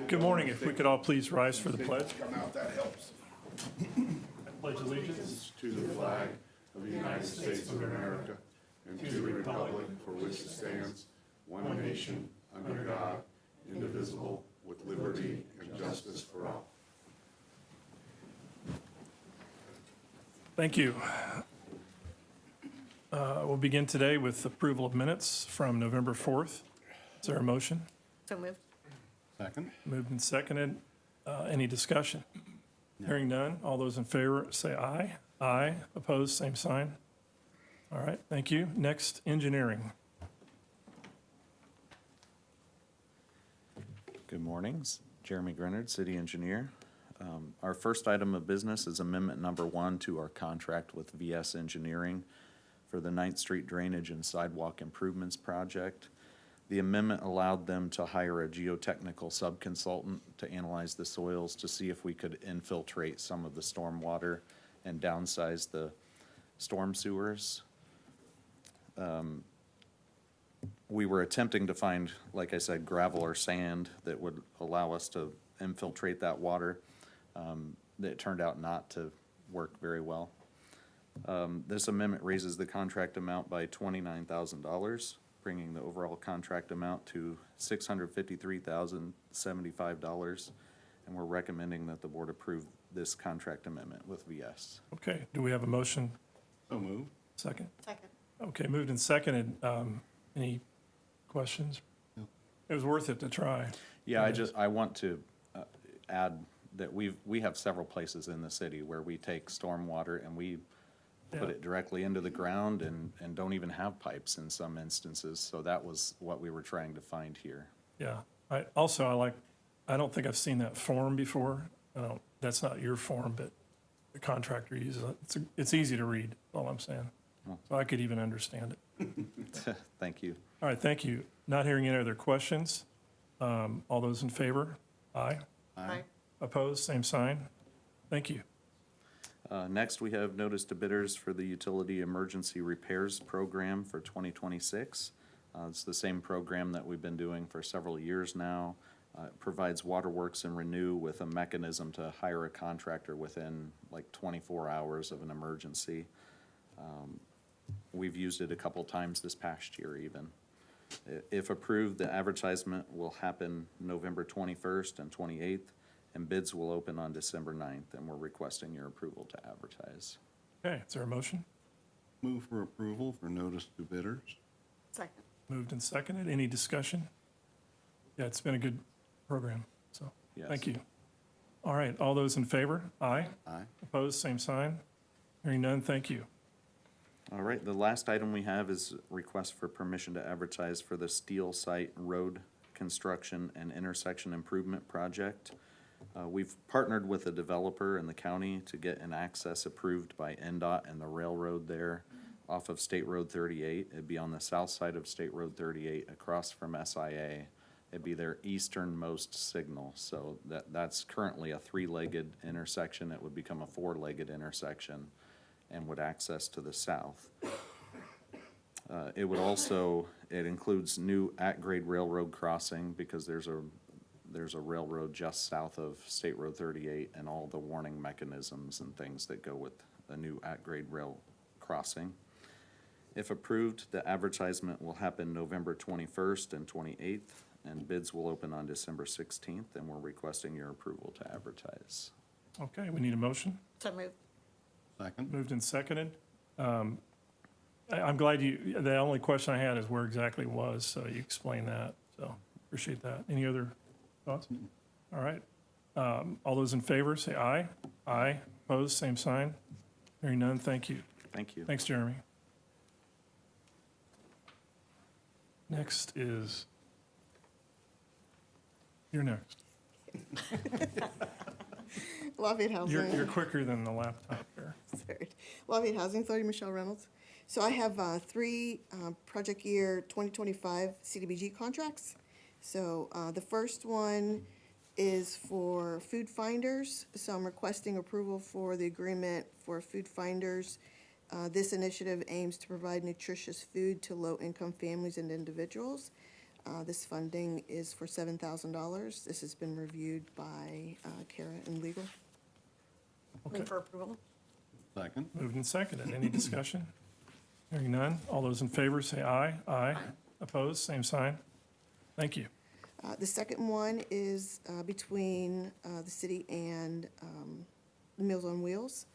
Good morning. If we could all please rise for the pledge. Come out, that helps. Pledge allegiance. To the flag of the United States of America and to the republic for which it stands, one nation, under God, indivisible, with liberty and justice for all. Thank you. We'll begin today with approval of minutes from November 4th. Is there a motion? So moved. Second. Moved and seconded. Any discussion? Hearing none. All those in favor say aye. Aye. Opposed, same sign. All right, thank you. Next, engineering. Good mornings. Jeremy Grenard, City Engineer. Our first item of business is amendment number 1 to our contract with VS Engineering for the 9th Street Drainage and Sidewalk Improvements Project. The amendment allowed them to hire a geotechnical subconsultant to analyze the soils to see if we could infiltrate some of the stormwater and downsize the storm sewers. We were attempting to find, like I said, gravel or sand that would allow us to infiltrate that water. That turned out not to work very well. This amendment raises the contract amount by $29,000, bringing the overall contract amount to $653,075, and we're recommending that the board approve this contract amendment with VS. Okay, do we have a motion? So moved. Second? Second. Okay, moved and seconded. Any questions? No. It was worth it to try. Yeah, I want to add that we have several places in the city where we take stormwater and we put Yeah. it directly into the ground and don't even have pipes in some instances. So that was what we were trying to find here. Yeah, I don't think I've seen that form before. That's not your form, but the contractor uses it. It's easy to read, all I'm saying. So I could even understand it. Thank you. All right, thank you. Not hearing any other questions. All those in favor? Aye. Aye. Opposed, same sign. Thank you. Next, we have notice to bidders for the Utility Emergency Repairs Program for 2026. It's the same program that we've been doing for several years now. It provides Waterworks and Renew with a mechanism to hire a contractor within like 24 hours of an emergency. We've used it a couple times this past year even. If approved, the advertisement will happen November 21st and 28th, and bids will open on December 9th, and we're requesting your approval to advertise. Okay, is there a motion? Move for approval for notice to bidders. Second. Moved and seconded. Any discussion? Yeah, it's been a good program, so Yes. thank you. All right, all those in favor? Aye. Aye. Opposed, same sign. Hearing none, thank you. All right, the last item we have is request for permission to advertise for the Steel Site Road Construction and Intersection Improvement Project. We've partnered with a developer in the county to get an access approved by NDOT and the railroad there off of State Road 38. It'd be on the south side of State Road 38 across from SIA. It'd be their easternmost signal. So that's currently a 3-legged intersection. It would become a 4-legged intersection and would access to the south. It would also, it includes new at-grade railroad crossing because there's a railroad just south of State Road 38 and all the warning mechanisms and things that go with a new at-grade rail crossing. If approved, the advertisement will happen November 21st and 28th, and bids will open on December 16th, and we're requesting your approval to advertise. Okay, we need a motion. So moved. Second. Moved and seconded. I'm glad the only question I had is where exactly it was, so you explained that, so appreciate that. Any other thoughts? All right. All those in favor, say aye. Aye. Opposed, same sign. Hearing none, thank you. Thank you. Thanks, Jeremy. Next is, you're next. Lafayette Housing. You're quicker than the laptop here. Sorry. Lafayette Housing Authority, Michelle Reynolds. So I have 3 project year 2025 CDBG contracts. So the first one is for food finders. So I'm requesting approval for the agreement for food finders. This initiative aims to provide nutritious food to low-income families and individuals. This funding is for $7,000. This has been reviewed by Kara and legal. Okay. Move for approval. Second. Moved and seconded. Any discussion? Hearing none. All those in favor say aye. Aye. Opposed, same sign. Thank you. The second one is between the city and Meals on Wheels.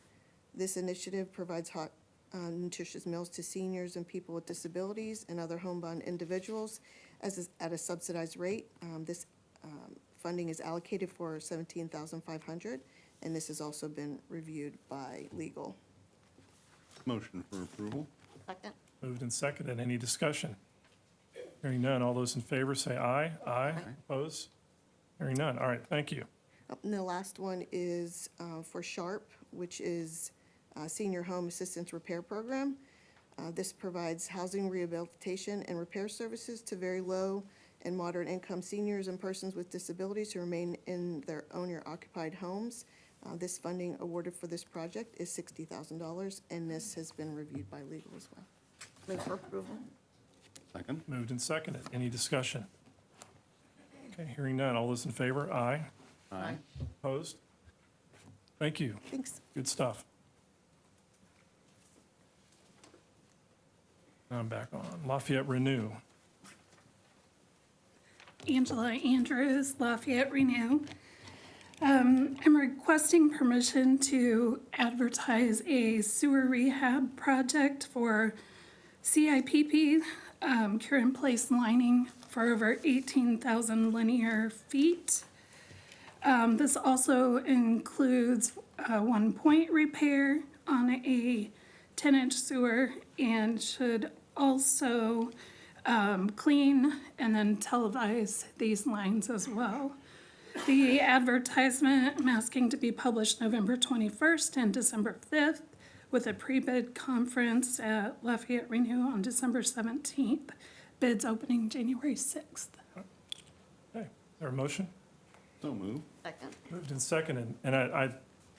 This initiative provides hot, nutritious meals to seniors and people with disabilities and other homebound individuals at a subsidized rate. This funding is allocated for $17,500, and this has also been reviewed by legal. Motion for approval. Second. Moved and seconded. Any discussion? Hearing none. All those in favor say aye. Aye. Opposed? Hearing none. All right, thank you. And the last one is for SHARP, which is Senior Home Assistance Repair Program. This provides housing rehabilitation and repair services to very low and moderate income seniors and persons with disabilities who remain in their owner-occupied homes. This funding awarded for this project is $60,000, and this has been reviewed by legal as well. Move for approval. Second. Moved and seconded. Any discussion? Okay, hearing none. All those in favor? Aye. Aye. Opposed? Thank you. Thanks. Good stuff. Now I'm back on. Lafayette Renew. Angela Andrews, Lafayette Renew. I'm requesting permission to advertise a sewer rehab project for CIPP, cure in place lining for over 18,000 linear feet. This also includes one point repair on a 10-inch sewer and should also clean and then televise these lines as well. The advertisement, I'm asking to be published November 21st and December 5th with a pre-bid conference at Lafayette Renew on December 17th. Bids opening January 6th. Okay, is there a motion? So move. Second. Moved and seconded. And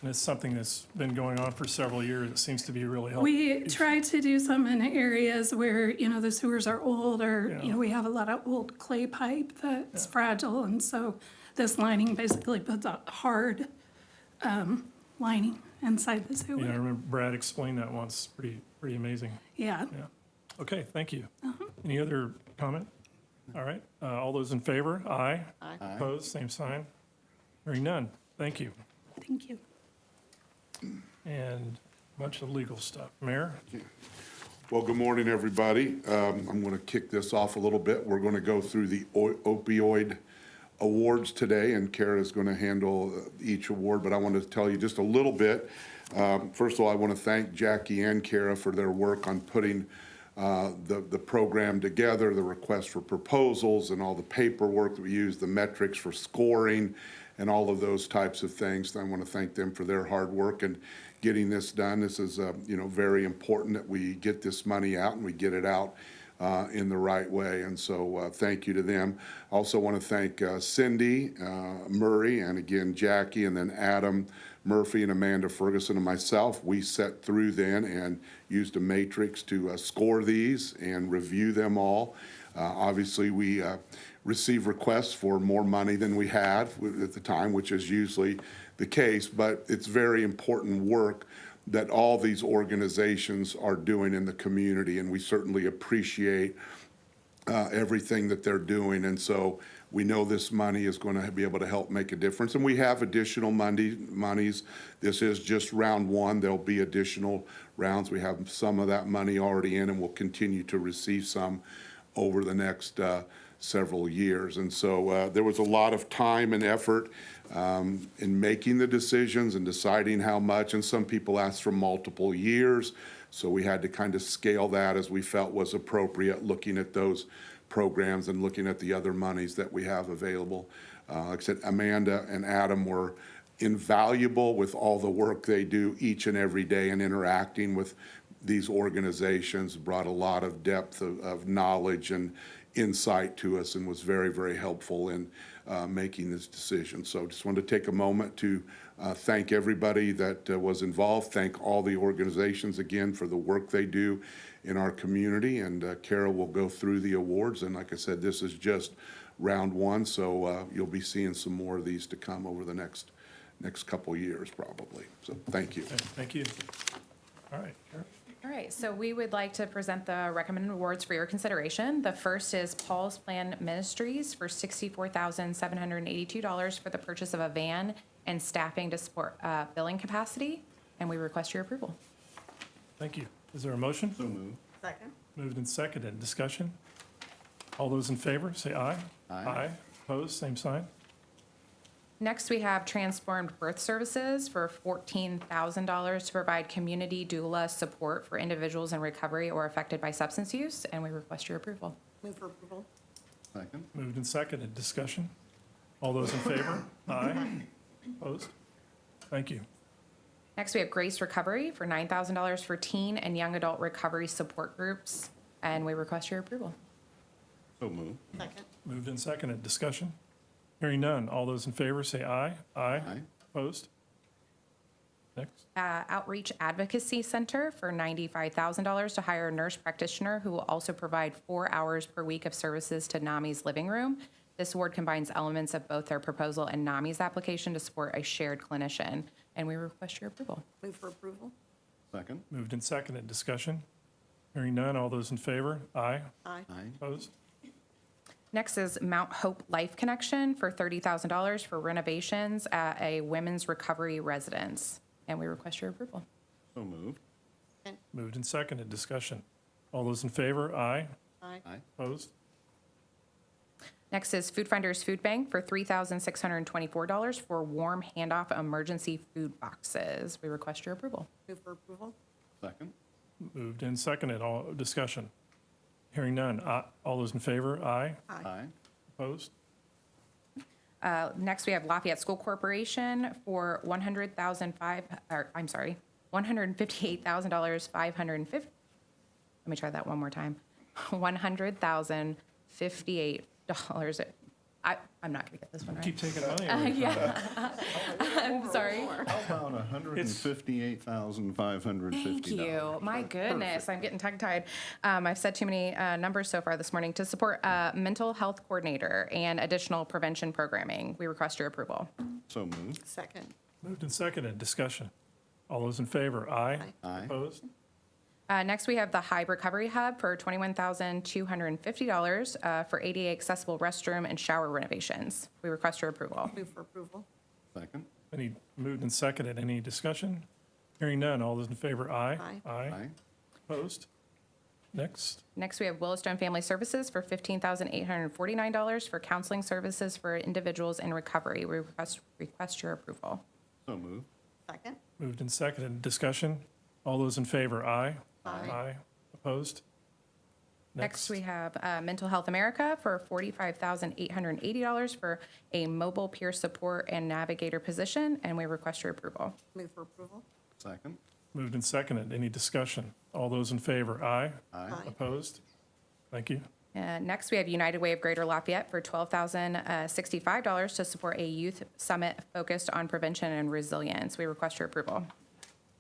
and it's something that's been going on for several years. It seems to be really helpful. We try to do some in areas where, the sewers are old or, Yeah. we have a lot of old clay pipe that's fragile. And so this lining basically puts a hard lining inside the I sewer. remember Brad explained that once. Pretty amazing. Yeah. Yeah. Okay, thank you. Any other comment? All right, all those in favor? Aye. Aye. Opposed, same sign. Hearing none. Thank you. Thank you. And a bunch of legal stuff. Mayor? Well, good morning, everybody. I'm going to kick this off a little bit. We're going to go through the opioid awards today, and Kara's going to handle each award, but I want to tell you just a little bit. First of all, I want to thank Jackie and Kara for their work on putting the program together, the request for proposals and all the paperwork that we use, the metrics for scoring and all of those types of things. I want to thank them for their hard work and getting this done. This is, very important that we get this money out and we get it out in the right way. And so thank you to them. I also want to thank Cindy Murray and again Jackie and then Adam Murphy and Amanda Ferguson and myself. We sat through then and used a matrix to score these and review them all. Obviously, we receive requests for more money than we had at the time, which is usually the case, but it's very important work that all these organizations are doing in the community, and we certainly appreciate everything that they're doing. And so we know this money is going to be able to help make a difference. And we have additional monies. This is just round one. There'll be additional rounds. We have some of that money already in, and we'll continue to receive some over the next several years. And so there was a lot of time and effort in making the decisions and deciding how much. And some people asked for multiple years. So we had to kind of scale that as we felt was appropriate, looking at those programs and looking at the other monies that we have available. Like I said, Amanda and Adam were invaluable with all the work they do each and every day and interacting with these organizations, brought a lot of depth of knowledge and insight to us and was very, very helpful in making this decision. So just wanted to take a moment to thank everybody that was involved, thank all the organizations again for the work they do in our community. And Kara will go through the awards. And like I said, this is just round one, so you'll be seeing some more of these to come over the next couple years probably. So thank you. Okay, thank you. All right, Kara. All right, so we would like to present the recommended awards for your consideration. The first is Paul's Plan Ministries for $64,782 for the purchase of a van and staffing to support billing capacity, and we request your approval. Thank you. Is there a motion? So moved. Second. Moved and seconded. Discussion? All those in favor, say aye. Aye. Opposed, same sign. Next, we have Transformed Birth Services for $14,000 to provide community doula support for individuals in recovery or affected by substance use, and we request your approval. Move for approval. Second. Moved and seconded. Discussion? All those in favor? Aye. Opposed? Thank you. Next, we have Grace Recovery for $9,000 for teen and young adult recovery support groups, and we request your approval. So moved. Second. Moved and seconded. Discussion? Hearing none. All those in favor, say aye. Aye. Aye. Opposed? Next. Outreach Advocacy Center for $95,000 to hire a nurse practitioner who will also provide 4 hours per week of services to NAMI's living room. This award combines elements of both their proposal and NAMI's application to support a shared clinician, and we request your approval. Move for approval. Second. Moved and seconded. Discussion? Hearing none. All those in favor? Aye. Aye. Aye. Opposed? Next is Mount Hope Life Connection for $30,000 for renovations at a women's recovery residence, and we request your approval. So moved. Moved and seconded. Discussion? All those in favor? Aye. Aye. Aye. Opposed? Next is Food Finders Food Bank for $3,624 for warm handoff emergency food boxes. We request your approval. Move for approval. Second. Moved and seconded. All discussion? Hearing none. All those in favor? Aye. Aye. Opposed? Next, we have Lafayette School Corporation for $158,550. Let me try that one more time. $100,058. I'm not gonna get this one right. Keep taking money away. Yeah. I'm sorry. How about $158,550? Thank you. My goodness, I'm getting tongue-tied. I've said too many numbers so far this morning. To support a mental health coordinator and additional prevention programming, we request your approval. So moved. Second. Moved and seconded. Discussion? All those in favor? Aye. Aye. Opposed? Next, we have the High Recovery Hub for $21,250 for ADA accessible restroom and shower renovations. We request your approval. Move for approval. Second. Any moved and seconded? Any discussion? Hearing none. All those in favor? Aye. Aye. Aye. Opposed? Next. Next, we have Willowstone Family Services for $15,849 for counseling services for individuals in recovery. We request your approval. So moved. Second. Moved and seconded. Discussion? All those in favor? Aye. Aye. Opposed? Next, we have Mental Health America for $45,880 for a mobile peer support and navigator position, and we request your approval. Move for approval. Second. Moved and seconded. Any discussion? All those in favor? Aye. Aye. Aye. Opposed? Thank you. Next, we have United Way of Greater Lafayette for $12,065 to support a youth summit focused on prevention and resilience. We request your approval.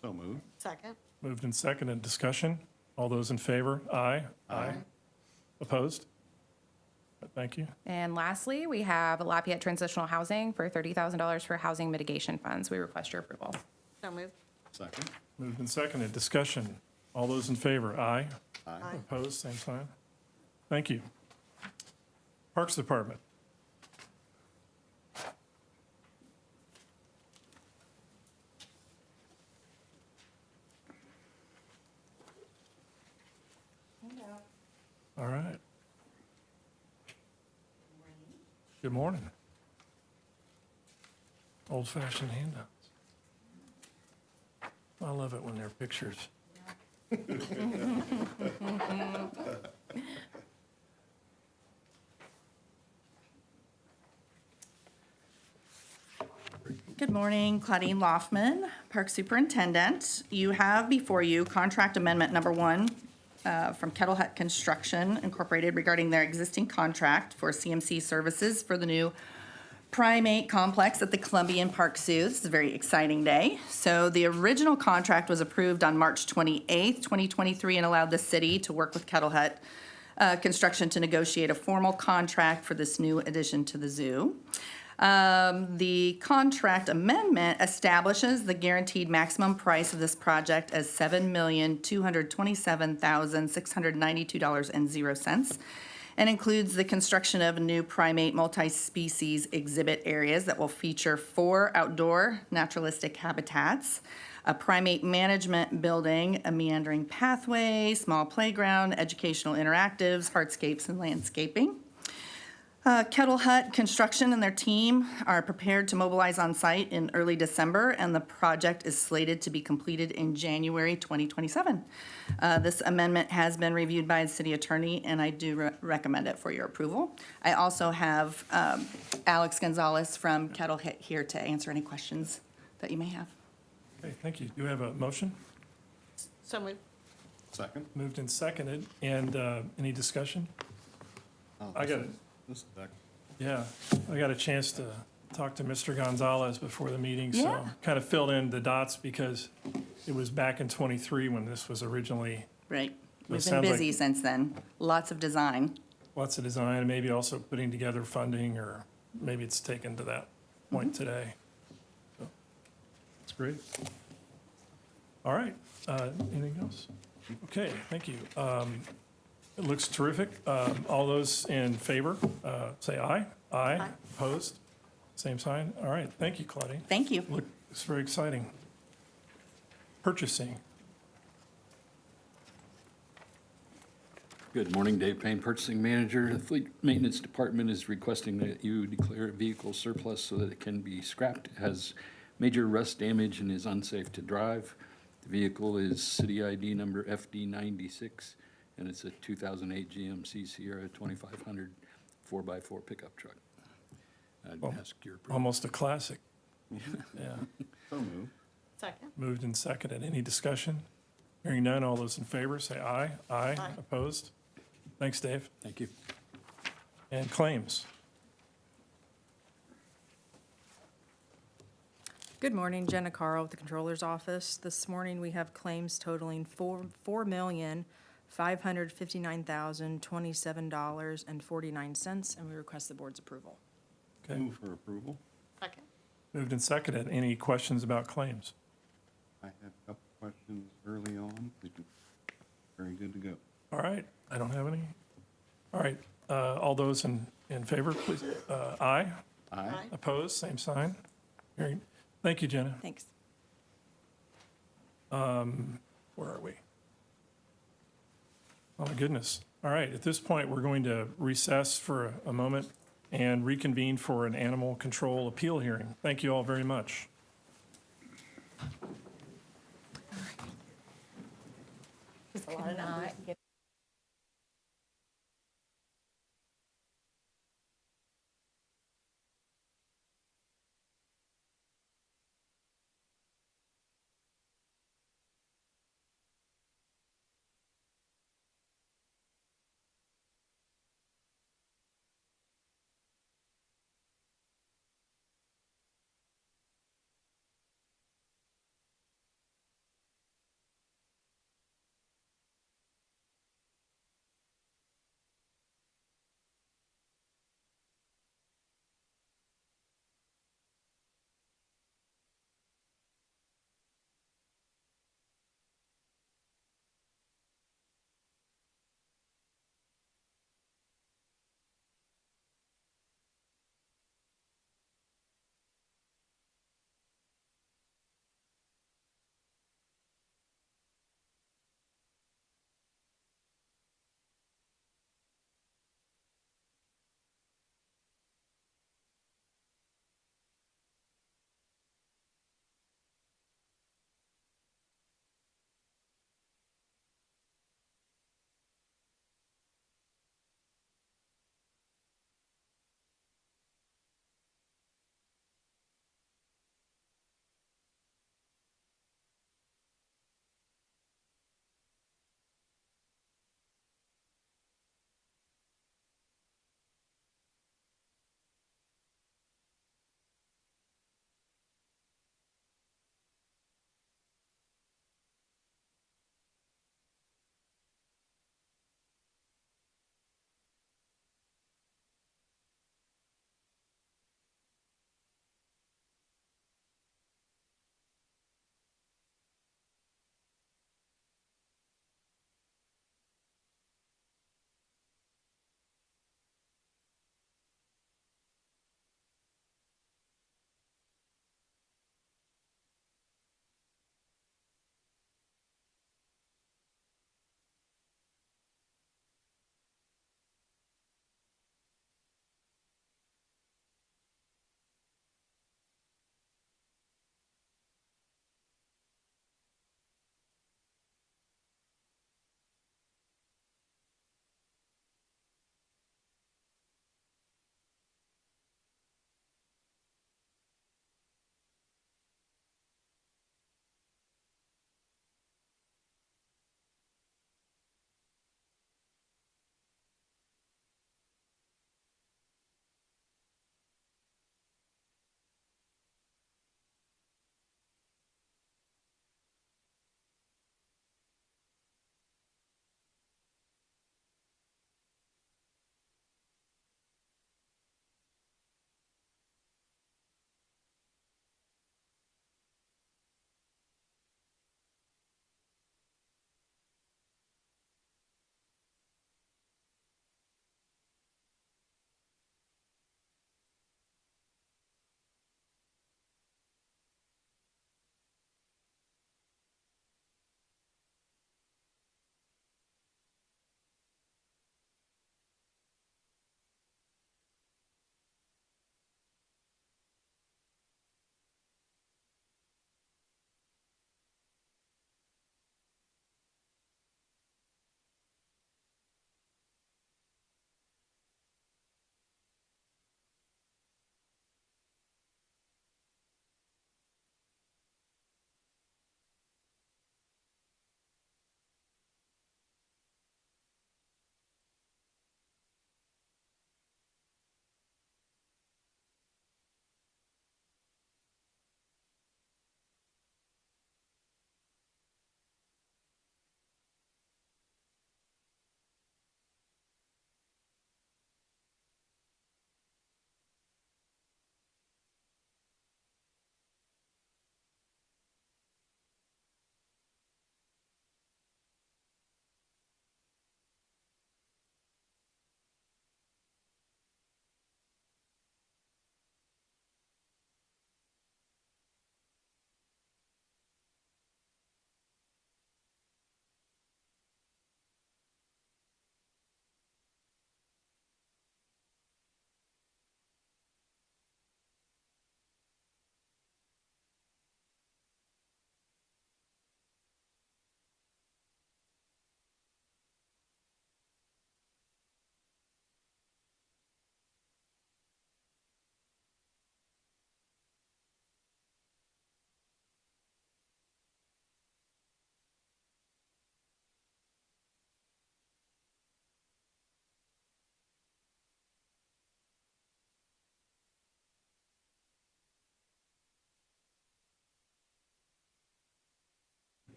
So moved. Second. Moved and seconded. Discussion? All those in favor? Aye. Aye. Opposed? Thank you. And lastly, we have Lafayette Transitional Housing for $30,000 for housing mitigation funds. We request your approval. So moved. Second. Moved and seconded. Discussion? All those in favor? Aye. Aye. Aye. Opposed? Same sign. Thank you. Parks Department. All right. Good morning. Old-fashioned handouts. I love it when they're pictures. Good morning, Claudine Loffman, Park Superintendent. You have before you contract amendment number 1 from Kettle Hut Construction Incorporated regarding their existing contract for CMC services for the new primate complex at the Columbian Park Zoo. This is a very exciting day. So the original contract was approved on March 28th, 2023, and allowed the city to work with Kettle Hut Construction to negotiate a formal contract for this new addition to the zoo. The contract amendment establishes the guaranteed maximum price of this project as $7,227,692.00 and includes the construction of new primate multi-species exhibit areas that will feature 4 outdoor naturalistic habitats, a primate management building, a meandering pathway, small playground, educational interactives, hardscapes, and landscaping. Kettle Hut Construction and their team are prepared to mobilize on site in early December, and the project is slated to be completed in January 2027. This amendment has been reviewed by the city attorney, and I do recommend it for your approval. I also have Alex Gonzalez from Kettle Hut here to answer any questions that you may have. Okay, thank you. Do we have a motion? So moved. Second? Moved and seconded, and any discussion? I got it. This back. Yeah, I got a chance to talk to Mr. Gonzalez before the meeting, so Yeah. kind of filled in the dots because it was back in '23 when this was originally, Right. We've been sounds like- busy since then. Lots of design. lots of design, and maybe also putting together funding, or maybe it's taken to that point today. So, that's great. All right, anything else? Okay, thank you. It looks terrific. All those in favor, say aye. Aye. Opposed? Same sign. All right, thank you, Claudine. Thank you. Look, it's very exciting. Purchasing. Good morning, Dave Payne, Purchasing Manager. The Fleet Maintenance Department is requesting that you declare a vehicle surplus so that it can be scrapped. It has major rust damage and is unsafe to drive. The vehicle is city ID number FD96, and it's a 2008 GMC Sierra 2500 4x4 pickup truck. I'd ask your approval. Almost a classic. Yeah. So moved. Second. Moved and seconded. Any discussion? Hearing none, all those in favor, say aye. Aye. Opposed? Thanks, Dave. Thank you. And claims. Good morning, Jenna Carl with the Controller's Office. This morning, we have claims totaling $4,559,027.49, and we request the board's approval. Okay. Move for approval. Second. Moved and seconded. Any questions about claims? I had a couple questions early on. Very good to go. All right, I don't have any. All right, all those in favor, please, aye. Aye. Opposed, same sign. Hearing, thank you, Jenna. Thanks. Where are we? Oh, my goodness. All right, at this point, we're going to recess for a moment and reconvene for an animal control appeal hearing. Thank you all very much.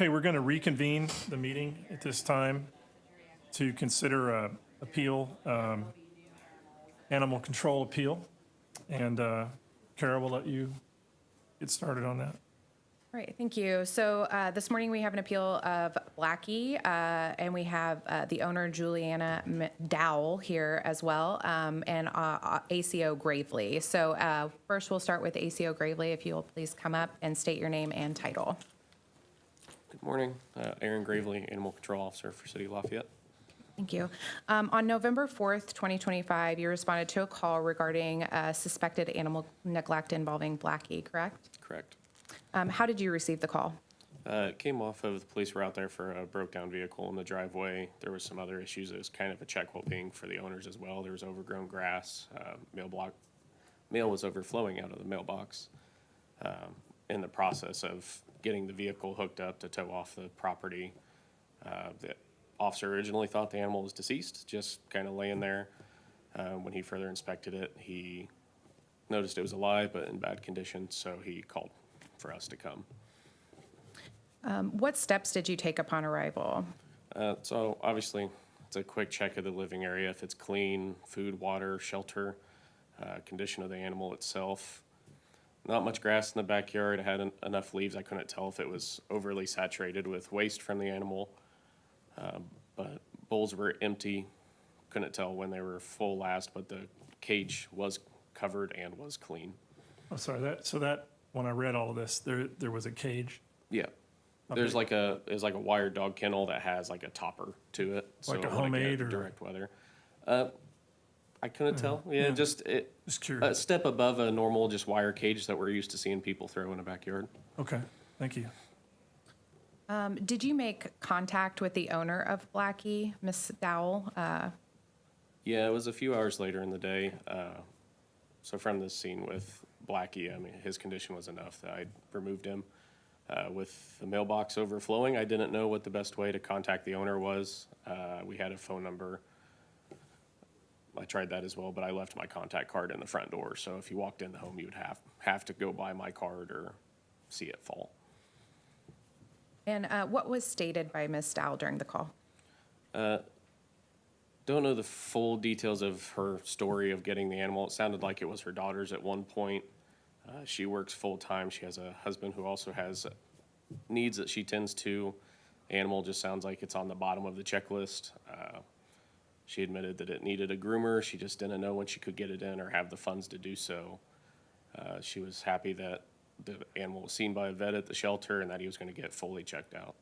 Okay, we're going to reconvene the meeting at this time to consider a appeal, animal control appeal. And Kara, we'll let you get started on that. All right, thank you. So this morning we have an appeal of Blackie, and we have the owner Juliana Dowell here as well, and ACO Gravely. So first we'll start with ACO Gravely. If you will please come up and state your name and title. Good morning. Aaron Gravely, Animal Control Officer for City of Lafayette. Thank you. On November 4th, 2025, you responded to a call regarding suspected animal neglect involving Blackie, correct? Correct. How did you receive the call? It came off of the police were out there for a broke-down vehicle in the driveway. There was some other issues. It was kind of a check well-being for the owners as well. There was overgrown grass. Mail was overflowing out of the mailbox. In the process of getting the vehicle hooked up to tow off the property, the officer originally thought the animal was deceased, just kind of laying there. When he further inspected it, he noticed it was alive but in bad condition, so he called for us to come. What steps did you take upon arrival? So obviously, it's a quick check of the living area. If it's clean, food, water, shelter, condition of the animal itself. Not much grass in the backyard. It had enough leaves. I couldn't tell if it was overly saturated with waste from the animal. But bowls were empty. Couldn't tell when they were full last, but the cage was covered and was clean. I'm sorry, that when I read all of this, there was a cage, Yeah. There's like it's like a wired dog kennel that has like a topper to it. Like a it wouldn't homemade get or- direct weather. I couldn't tell. Yeah, yeah. just a curious. step above a normal just wire cage that we're used to seeing people throw in a backyard. Okay, thank you. Did you make contact with the owner of Blackie, Miss Dowell? Yeah, it was a few hours later in the day. So from this scene with Blackie, I mean, his condition was enough that I removed him. With the mailbox overflowing, I didn't know what the best way to contact the owner was. We had a phone number. I tried that as well, but I left my contact card in the front door. So if you walked in the home, you would have to go by my card or see it fall. And what was stated by Miss Dowell during the call? Don't know the full details of her story of getting the animal. It sounded like it was her daughter's at one point. She works full-time. She has a husband who also has needs that she tends to. Animal just sounds like it's on the bottom of the checklist. She admitted that it needed a groomer. She just didn't know when she could get it in or have the funds to do so. She was happy that the animal was seen by a vet at the shelter and that he was going to get fully checked out.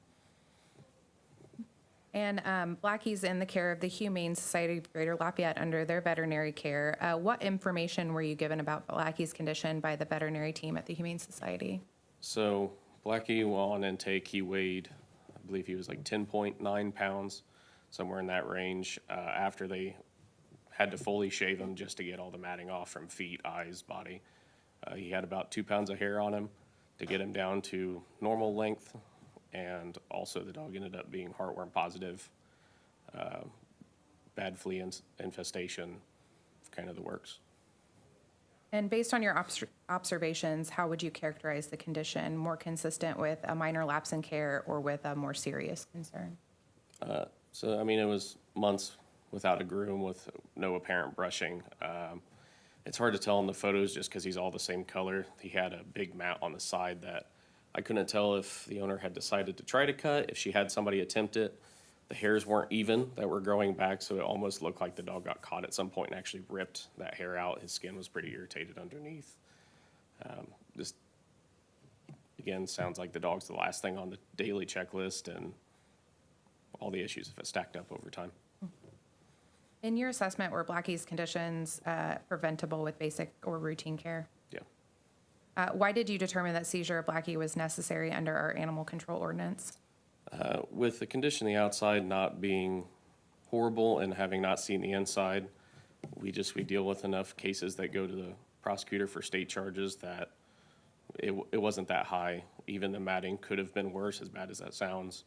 And Blackie's in the care of the Humane Society of Greater Lafayette under their veterinary care. What information were you given about Blackie's condition by the veterinary team at the Humane Society? So Blackie, while on intake, he weighed, I believe he was like 10.9 pounds, somewhere in that range. After they had to fully shave him just to get all the matting off from feet, eyes, body, he had about 2 pounds of hair on him to get him down to normal length. And also the dog ended up being heartworm positive, bad flea infestation, kind of the works. And based on your observations, how would you characterize the condition? More consistent with a minor lapse in care or with a more serious concern? So, I mean, it was months without a groom with no apparent brushing. It's hard to tell in the photos just because he's all the same color. He had a big mat on the side that I couldn't tell if the owner had decided to try to cut, if she had somebody attempt it. The hairs weren't even that were growing back, so it almost looked like the dog got caught at some point and actually ripped that hair out. His skin was pretty irritated underneath. Just, again, sounds like the dog's the last thing on the daily checklist and all the issues if it stacked up over time. In your assessment, were Blackie's conditions preventable with basic or routine care? Yeah. Why did you determine that seizure of Blackie was necessary under our animal control ordinance? With the condition of the outside not being horrible and having not seen the inside, we deal with enough cases that go to the prosecutor for state charges that it wasn't that high. Even the matting could have been worse, as bad as that sounds.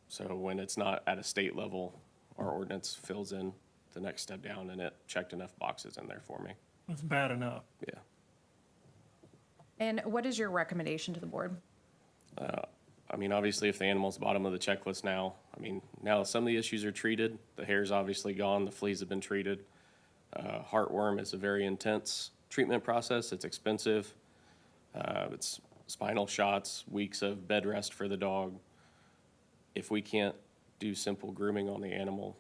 So when it's not at a state level, our ordinance fills in the next step down, and it checked enough boxes in there for me. It's bad enough. Yeah. And what is your recommendation to the board? I mean, obviously, if the animal's bottom of the checklist now, I mean, now some of the issues are treated. The hair's obviously gone, the fleas have been treated. Heartworm is a very intense treatment process. It's expensive. It's spinal shots, weeks of bed rest for the dog. If we can't do simple grooming on the animal,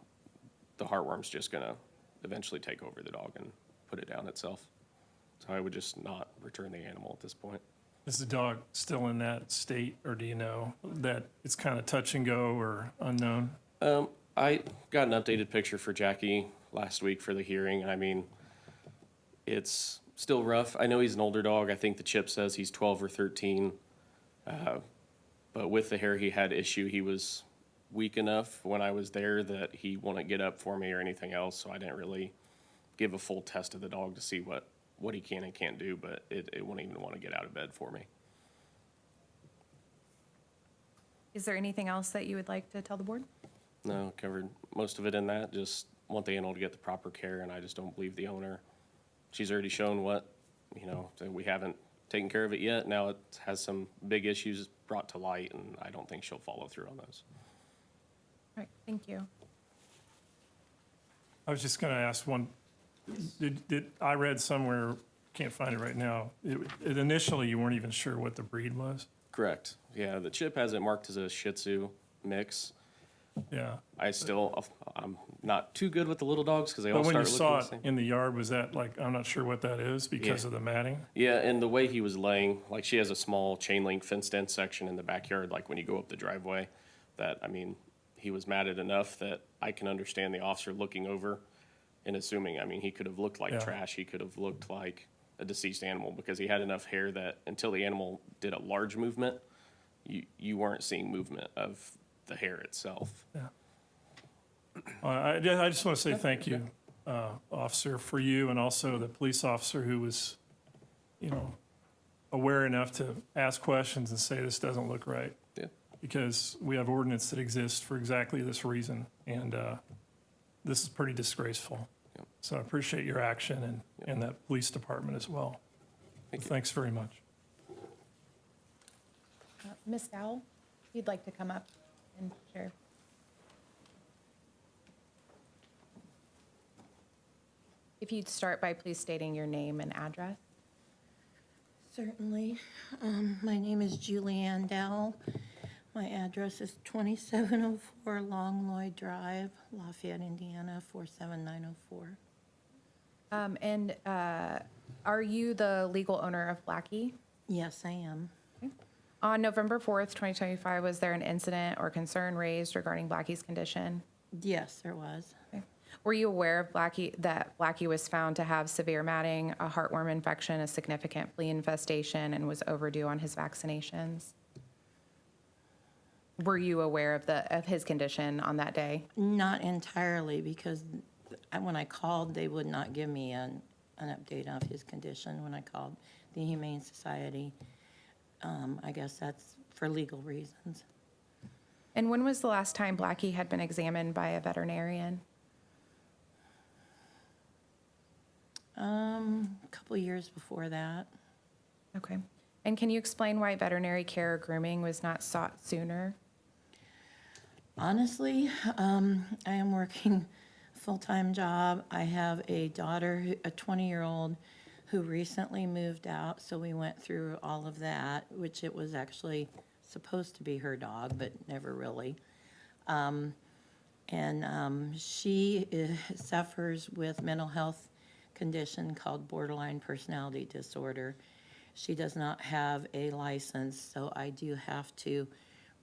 the heartworm's just gonna eventually take over the dog and put it down itself. So I would just not return the animal at this point. Is the dog still in that state, or do you know that it's kind of touch and go or unknown? I got an updated picture for Jackie last week for the hearing, and I mean, it's still rough. I know he's an older dog. I think the chip says he's 12 or 13. But with the hair, he had issue. He was weak enough when I was there that he wouldn't get up for me or anything else, so I didn't really give a full test of the dog to see what he can and can't do, but it wouldn't even want to get out of bed for me. Is there anything else that you would like to tell the board? No, covered most of it in that. Just want the animal to get the proper care, and I just don't believe the owner. She's already shown what, that we haven't taken care of it yet. Now it has some big issues brought to light, and I don't think she'll follow through on those. All right, thank you. I was just going to ask one. I read somewhere, can't find it right now. Initially, you weren't even sure what the breed was. Correct. Yeah, the chip has it marked as a Shih Tzu mix. Yeah. I'm not too good with the little dogs because they all But when start you looking saw the it same. in the yard, was that like, I'm not sure what that is because Yeah. of the matting? Yeah, and the way he was laying, like she has a small chain link fenced in section in the backyard, like when you go up the driveway, that, I mean, he was matted enough that I can understand the officer looking over and assuming, I mean, he could have looked like Yeah. trash. He could have looked like a deceased animal because he had enough hair that until the animal did a large movement, you weren't seeing movement of the hair itself. Yeah. I just want to say thank you, officer, for you and also the police officer who was, aware enough to ask questions and say, this doesn't look right. Yeah. Because we have ordinance that exists for exactly this reason, and this is pretty disgraceful. Yep. So I appreciate your action and that police department as well. Thank you. Thanks very much. Ms. Dowell, if you'd like to come up and share. If you'd start by please stating your name and address. Certainly. My name is Julianne Dowell. My address is 2704 Long Lloyd Drive, Lafayette, Indiana, 47904. Are you the legal owner of Blackie? Yes, I am. On November 4th, 2025, was there an incident or concern raised regarding Blackie's condition? Yes, there was. Were you aware of that Blackie was found to have severe matting, a heartworm infection, a significant flea infestation, and was overdue on his vaccinations? Were you aware of his condition on that day? Not entirely, because when I called, they would not give me an update of his condition when I called the Humane Society. I guess that's for legal reasons. And when was the last time Blackie had been examined by a veterinarian? A couple years before that. Okay. And can you explain why veterinary care or grooming was not sought sooner? Honestly, I am working a full-time job. I have a daughter, a 20-year-old, who recently moved out, so we went through all of that, which it was actually supposed to be her dog, but never really. She suffers with mental health condition called borderline personality disorder. She does not have a license, so I do have to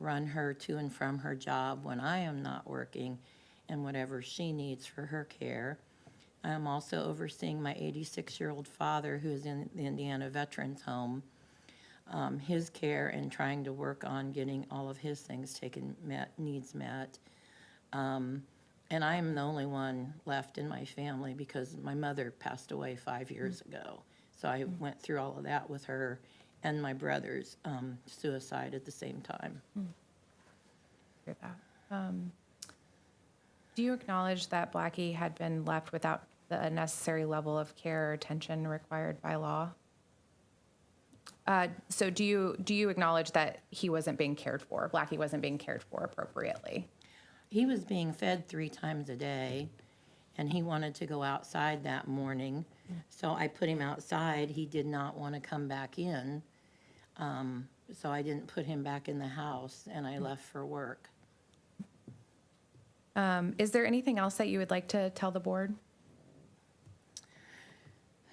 run her to and from her job when I am not working and whatever she needs for her care. I am also overseeing my 86-year-old father who is in the Indiana Veterans Home, his care and trying to work on getting all of his things needs met. And I am the only one left in my family because my mother passed away 5 years ago. So I went through all of that with her and my brother's suicide at the same time. Hear that. Do you acknowledge that Blackie had been left without the necessary level of care or attention required by law? So do you acknowledge that he wasn't being cared for, Blackie wasn't being cared for appropriately? He was being fed 3 times a day, and he wanted to go outside that morning. So I put him outside. He did not want to come back in. So I didn't put him back in the house, and I left for work. Is there anything else that you would like to tell the board?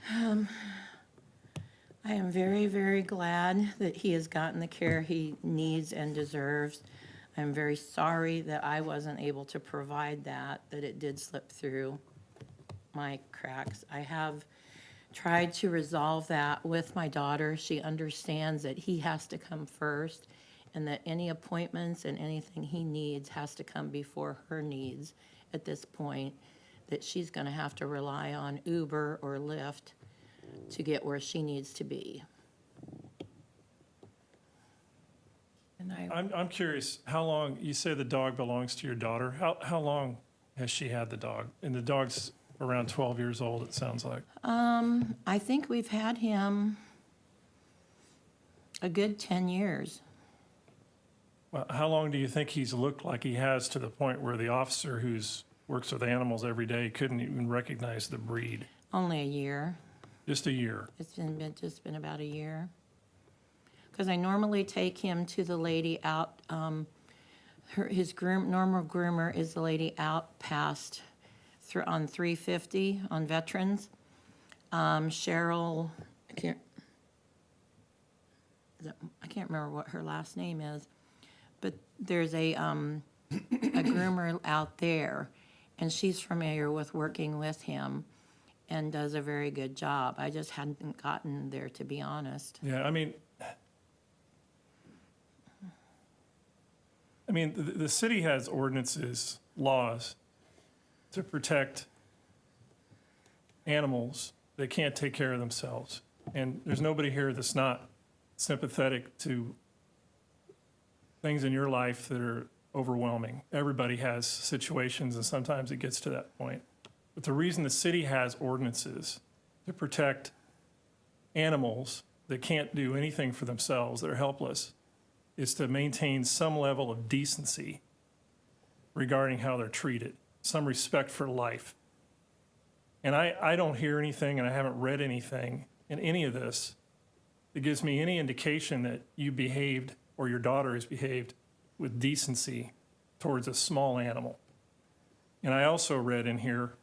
I am very, very glad that he has gotten the care he needs and deserves. I'm very sorry that I wasn't able to provide that it did slip through my cracks. I have tried to resolve that with my daughter. She understands that he has to come first and that any appointments and anything he needs has to come before her needs at this point, that she's going to have to rely on Uber or Lyft to get where she needs to be. And I'm curious, how long, you say the dog belongs to your daughter. How long has she had the dog? And the dog's around 12 years old, it sounds like. I think we've had him a good 10 years. Well, how long do you think he's looked like he has to the point where the officer who's works with animals every day couldn't even recognize the breed? Only a year. Just a year. It's just been about a year. Because I normally take him to the lady out, his normal groomer is the lady out past on 350 on Veterans. Cheryl, I can't remember what her last name is, but there's a groomer out there, and she's familiar with working with him and does a very good job. I just hadn't gotten there, to be honest. Yeah, I mean, the city has ordinances, laws to protect animals that can't take care of themselves. And there's nobody here that's not sympathetic to things in your life that are overwhelming. Everybody has situations, and sometimes it gets to that point. But the reason the city has ordinances to protect animals that can't do anything for themselves, that are helpless, is to maintain some level of decency regarding how they're treated, some respect for life. And I don't hear anything, and I haven't read anything in any of this that gives me any indication that you behaved or your daughter has behaved with decency towards a small animal. And I also read in here,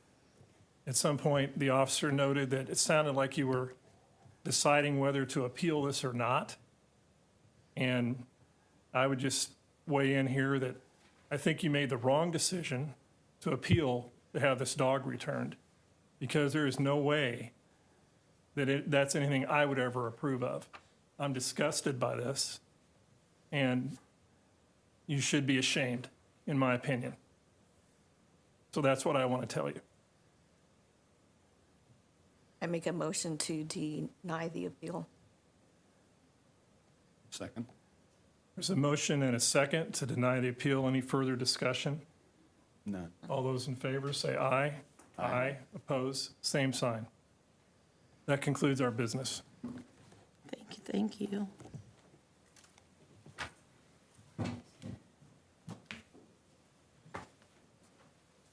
at some point, the officer noted that it sounded like you were deciding whether to appeal this or not. And I would just weigh in here that I think you made the wrong decision to appeal to have this dog returned, because there is no way that that's anything I would ever approve of. I'm disgusted by this, and you should be ashamed, in my opinion. So that's what I want to tell you. I make a motion to deny the appeal. Second. There's a motion and a second to deny the appeal. Any further discussion? None. All those in favor say aye. Aye. Oppose, same sign. That concludes our business. Thank you.